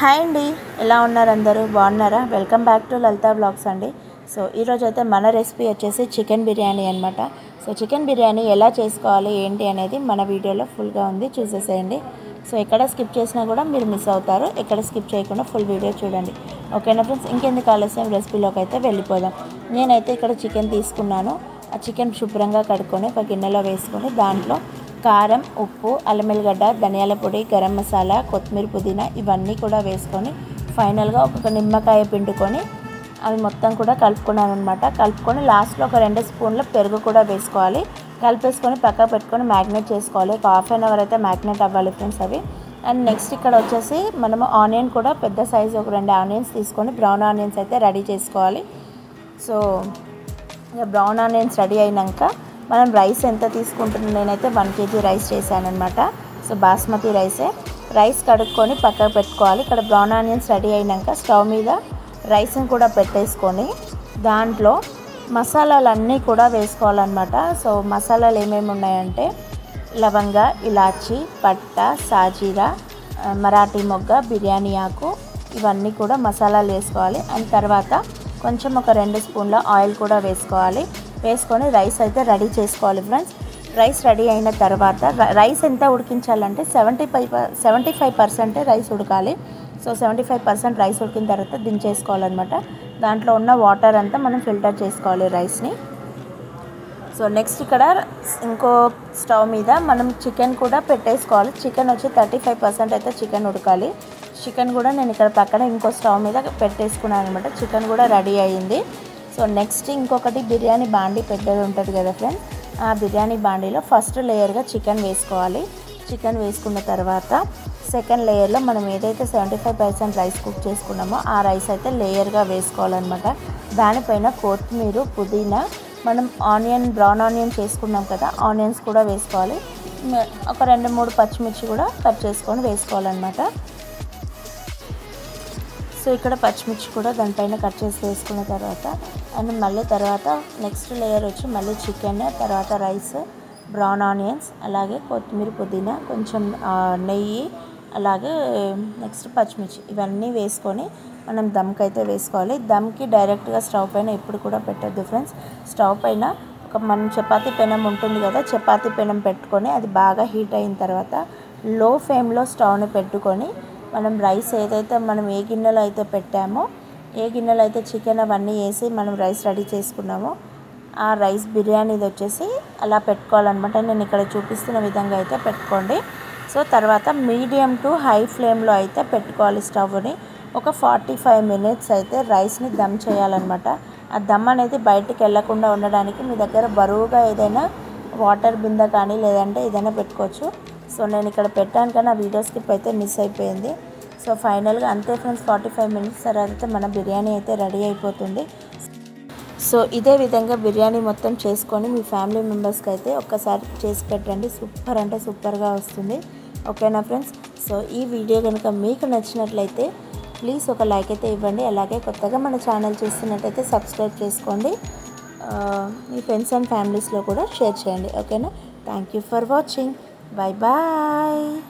Hi అండి, ఎలా ఉన్నారు అందరూ? బాగున్నారా? Welcome back to Lalitha blogs అండి. సో ఈరోజు అయితే మన రెసిపీ వచ్చేసి చికెన్ బిర్యానీ అనమాట. సో చికెన్ బిర్యానీ ఎలా చేసుకోవాలి ఏంటి అనేది మన వీడియోలో ఫుల్గా ఉంది, చూసేసేయండి. సో ఎక్కడ స్కిప్ చేసినా కూడా మీరు మిస్ అవుతారు, ఎక్కడ స్కిప్ చేయకుండా ఫుల్ వీడియో చూడండి. ఓకేనా ఫ్రెండ్స్, ఇంకెందుకు ఆలస్యం రెసిపీలోకి అయితే వెళ్ళిపోదాం. నేనైతే ఇక్కడ చికెన్ తీసుకున్నాను. ఆ చికెన్ శుభ్రంగా కడుక్కొని ఒక గిన్నెలో వేసుకొని దాంట్లో కారం, ఉప్పు, అల్లం వెల్లిగడ్డ, ధనియాల పొడి, గరం మసాలా, కొత్తిమీర, పుదీనా ఇవన్నీ కూడా వేసుకొని ఫైనల్గా ఒక నిమ్మకాయ పిండుకొని అవి మొత్తం కూడా కలుపుకున్నాను అనమాట. కలుపుకొని లాస్ట్లో ఒక 2 స్పూన్ల పెరుగు కూడా వేసుకోవాలి. కలిపేసుకొని పక్కన పెట్టుకొని మ్యాగ్నేట్ చేసుకోవాలి. ఒక ½ అన్ అవర్ అయితే మ్యాగ్నేట్ అవ్వాలి ఫ్రెండ్స్ అవి. అండ్ నెక్స్ట్ ఇక్కడ వచ్చేసి మనము ఆనియన్ కూడా పెద్ద సైజు ఒక 2 ఆనియన్స్ తీసుకొని బ్రౌన్ ఆనియన్స్ అయితే రెడీ చేసుకోవాలి. సో ఇక బ్రౌన్ ఆనియన్స్ రెడీ అయినాక మనం రైస్ ఎంత తీసుకుంటున్నాం, నేనైతే 1 kg రైస్ చేశానమాట. సో బాస్మతి రైస్ కడుక్కొని పక్కకు పెట్టుకోవాలి. ఇక్కడ బ్రౌన్ ఆనియన్స్ రెడీ అయినాక స్టవ్ మీద రైస్ని కూడా పెట్టేసుకొని దాంట్లో మసాలాలన్నీ కూడా వేసుకోవాలన్నమాట. సో మసాలాలు ఏమేమి ఉన్నాయంటే లవంగ, ఇలాచి, పట్ట, సాజీరా, మరాఠీ మొగ్గ, బిర్యానీ ఆకు ఇవన్నీ కూడా మసాలాలు వేసుకోవాలి. అండ్ తర్వాత కొంచెం ఒక 2 స్పూన్ల ఆయిల్ కూడా వేసుకొని రైస్ అయితే రెడీ చేసుకోవాలి ఫ్రెండ్స్. రైస్ రెడీ అయిన తర్వాత రైస్ ఎంత ఉడికించాలంటే 75% రైస్ ఉడకాలి. సో 75% రైస్ ఉడికిన తర్వాత దించేసుకోవాలన్నమాట. దాంట్లో ఉన్న వాటర్ అంతా మనం ఫిల్టర్ చేసుకోవాలి రైస్ని. సో నెక్స్ట్ ఇక్కడ ఇంకో స్టవ్ మీద మనం చికెన్ కూడా పెట్టేసుకోవాలి. చికెన్ వచ్చి 35% అయితే చికెన్ ఉడకాలి. చికెన్ కూడా నేను ఇక్కడ పక్కన ఇంకో స్టవ్ మీద పెట్టేసుకున్నాను అనమాట. చికెన్ కూడా రెడీ అయ్యింది. సో నెక్స్ట్ ఇంకొకటి బిర్యానీ బాండీ పెద్దది ఉంటుంది కదా ఫ్రెండ్స్, ఆ బిర్యానీ బాండీలో ఫస్ట్ లేయర్గా చికెన్ వేసుకోవాలి. చికెన్ వేసుకున్న తర్వాత సెకండ్ లేయర్లో మనం ఏదైతే 75% రైస్ కుక్ చేసుకున్నామో ఆ రైస్ అయితే లేయర్గా వేసుకోవాలన్నమాట. దానిపైన కొత్తిమీర, పుదీనా, మనం బ్రౌన్ ఆనియన్ చేసుకున్నాం కదా, ఆనియన్స్ కూడా వేసుకోవాలి. ఒక 2-3 పచ్చిమిర్చి కూడా కట్ చేసుకొని వేసుకోవాలన్నమాట. సో ఇక్కడ పచ్చిమిర్చి కూడా దానిపైన కట్ చేసి వేసుకున్న తర్వాత అండ్ మళ్ళీ తర్వాత నెక్స్ట్ లేయర్ వచ్చి మళ్ళీ చికెన్, తర్వాత రైస్, బ్రౌన్ ఆనియన్స్, అలాగే కొత్తిమీర, పుదీనా, కొంచెం నెయ్యి, అలాగే నెక్స్ట్ పచ్చిమిర్చి ఇవన్నీ వేసుకొని మనం దమ్కి అయితే వేసుకోవాలి. దమ్కి డైరెక్ట్గా స్టవ్ పైన ఎప్పుడు కూడా పెట్టద్దు ఫ్రెండ్స్. స్టవ్ పైన మనం చపాతీ పెనం ఉంటుంది కదా, చపాతీ పెనం పెట్టుకొని అది బాగా హీట్ అయిన తర్వాత లో ఫ్లేమ్లో స్టవ్ని పెట్టుకొని మనం రైస్ ఏదైతే మనం ఏ గిన్నెలో అయితే పెట్టామో, ఏ గిన్నెలో అయితే చికెన్ అవన్నీ వేసి మనం రైస్ రెడీ చేసుకున్నామో ఆ రైస్ బిర్యానీది వచ్చేసి అలా పెట్టుకోవాలన్నమాట. నేను ఇక్కడ చూపిస్తున్న విధంగా అయితే పెట్టుకోండి. సో తర్వాత మీడియం టు హై ఫ్లేమ్లో అయితే పెట్టుకోవాలి స్టవ్ని. ఒక 45 మినిట్స్ అయితే రైస్ని దమ్ చేయాలన్నమాట. ఆ దమ్ అనేది బయటికి వెళ్ళకుండా ఉండడానికి మీ దగ్గర బరువుగా ఏదైనా వాటర్ బిందె కానీ లేదంటే ఏదైనా పెట్టుకోవచ్చు. సో నేను ఇక్కడ పెట్టాను కానీ ఆ వీడియో స్కిప్ అయితే మిస్ అయిపోయింది. సో ఫైనల్గా అంతే ఫ్రెండ్స్, 45 మినిట్స్ తర్వాత మన బిర్యానీ అయితే రెడీ అయిపోతుంది. సో ఇదే విధంగా బిర్యానీ మొత్తం చేసుకొని మీ ఫ్యామిలీ మెంబర్స్కి అయితే ఒక్కసారి చేసి పెట్టండి. సూపర్ అంటే సూపర్గా వస్తుంది. ఓకేనా ఫ్రెండ్స్? సో ఈ వీడియో కనుక మీకు నచ్చినట్లయితే ప్లీజ్ ఒక లైక్ అయితే ఇవ్వండి. అలాగే కొత్తగా మన ఛానల్ చూస్తున్నట్టయితే సబ్స్క్రైబ్ చేసుకోండి. మీ ఫ్రెండ్స్ అండ్ ఫ్యామిలీస్లో కూడా షేర్ చేయండి. ఓకేనా? Thank you for watching. Bye bye.